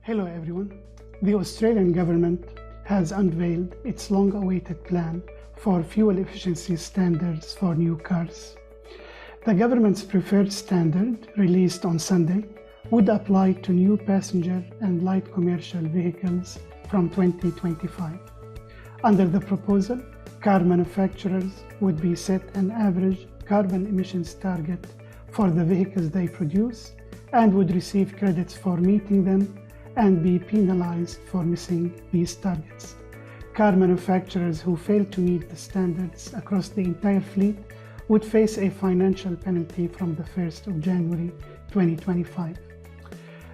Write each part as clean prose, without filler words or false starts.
Hello everyone. The Australian government has unveiled its long-awaited plan for fuel efficiency standards for new cars. The government's preferred standard, released on Sunday, would apply to new passenger and light commercial vehicles from 2025. Under the proposal, car manufacturers would be set an average carbon emissions target for the vehicles they produce and would receive credits for meeting them and be penalized for missing these targets. Car manufacturers who fail to meet the standards across the entire fleet would face a financial penalty from the 1st of January 2025.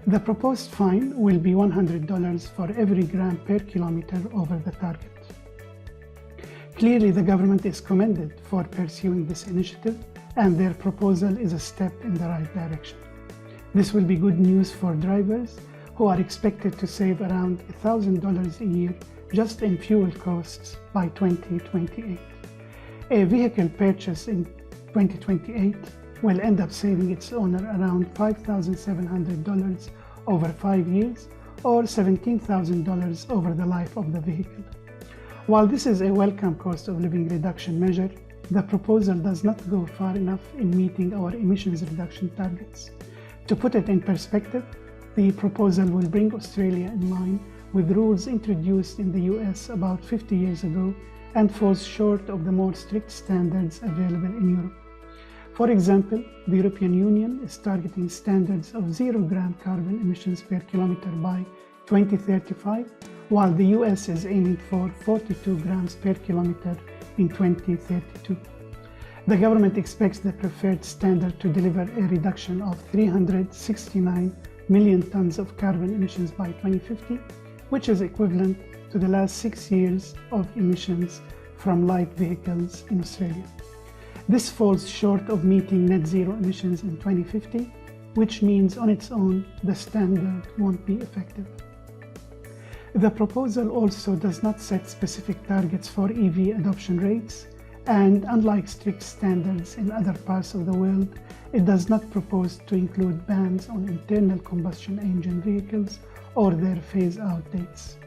The proposed fine will be $100 for every gram per kilometer over the target. Clearly, the government is commended for pursuing this initiative, and their proposal is a step in the right direction. This will be good news for drivers who are expected to save around $1,000 a year just in fuel costs by 2028. A vehicle purchase in 2028 will end up saving its owner around $5,700 over 5 years or $17,000 over the life of the vehicle. While this is a welcome cost of living reduction measure, the proposal does not go far enough in meeting our emissions reduction targets. To put it in perspective, the proposal will bring Australia in line with rules introduced in the US about 50 years ago and falls short of the more strict standards available in Europe. For example, the European Union is targeting standards of 0-gram carbon emissions per kilometer by 2035, while the US is aiming for 42 grams per kilometer in 2032. The government expects the preferred standard to deliver a reduction of 369 million tons of carbon emissions by 2050, which is equivalent to the last 6 years of emissions from light vehicles in Australia. This falls short of meeting net zero emissions in 2050, which means on its own the standard won't be effective. The proposal also does not set specific targets for EV adoption rates, and unlike strict standards in other parts of the world, it does not propose to include bans on internal combustion engine vehicles or their phase-out dates.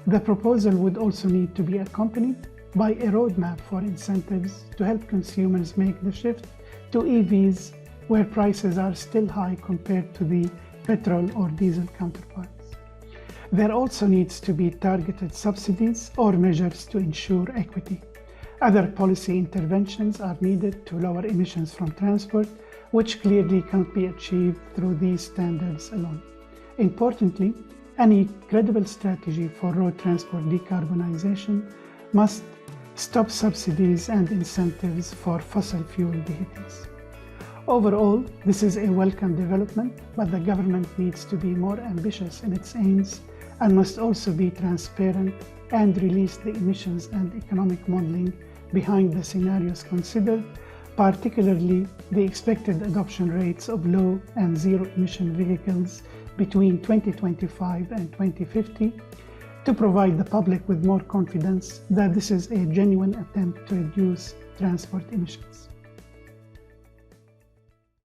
The proposal would also need to be accompanied by a roadmap for incentives to help consumers make the shift to EVs where prices are still high compared to the petrol or diesel counterparts. There also needs to be targeted subsidies or measures to ensure equity. Other policy interventions are needed to lower emissions from transport, which clearly can't be achieved through these standards alone. Importantly, any credible strategy for road transport decarbonization must stop subsidies and incentives for fossil fuel vehicles. Overall, this is a welcome development, but the government needs to be more ambitious in its aims and must also be transparent and release the emissions and economic modeling behind the scenarios considered, particularly the expected adoption rates of low and zero emission vehicles between 2025 and 2050, to provide the public with more confidence that this is a genuine attempt to reduce transport emissions.